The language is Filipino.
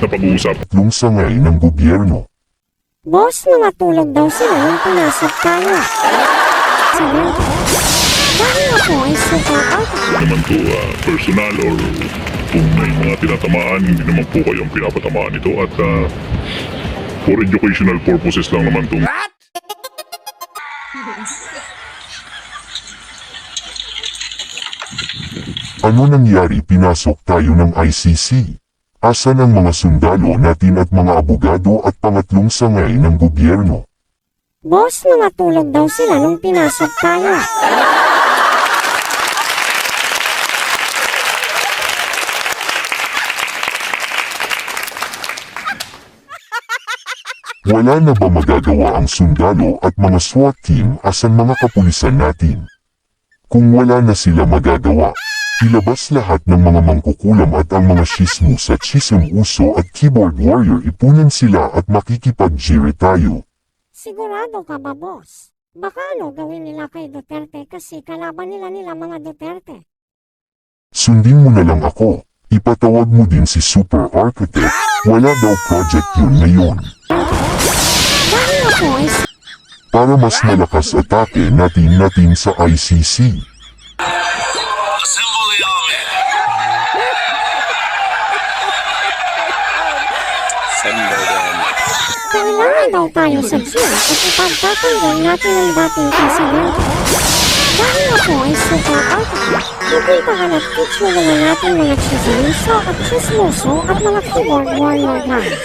na pag-uusap. Tatlong sangay ng gobyerno. Boss, mga tulad daw sila nung pinasok tayo. Sabi, dahil ako ay super architect. Naman to personal or kung may mga tinatamaan, hindi naman po kayong pinapatamaan ito at for educational purposes lang naman itong Ano nangyari pinasok tayo ng ICC? Asan ang mga sundalo natin at mga abogado at pangatlong sangay ng gobyerno? Boss, mga tulad daw sila nung pinasok tayo. Wala na ba magagawa ang sundalo at mga SWAT team asan mga kapulisan natin? Kung wala na sila magagawa, ilabas lahat ng mga mangkukulam at ang mga shismus at uso at keyboard warrior ipunin sila at makikipag-jire tayo. Sigurado ka ba, boss? Baka ano gawin nila kay Duterte kasi kalaban nila mga Duterte. Sundin mo na lang ako. Ipatawag mo din si Super Architect. Wala daw project yun ngayon. Dahil ako ay Para mas malakas atake natin sa ICC. Assemble the army. Assemble them. kailangan daw tayo sa gym at ipagtatanggal natin ang dating kasalan. Dahil ako ay super architect, ipuntahan at teach mo mga natin mga chismoso at mga keyboard warrior guys.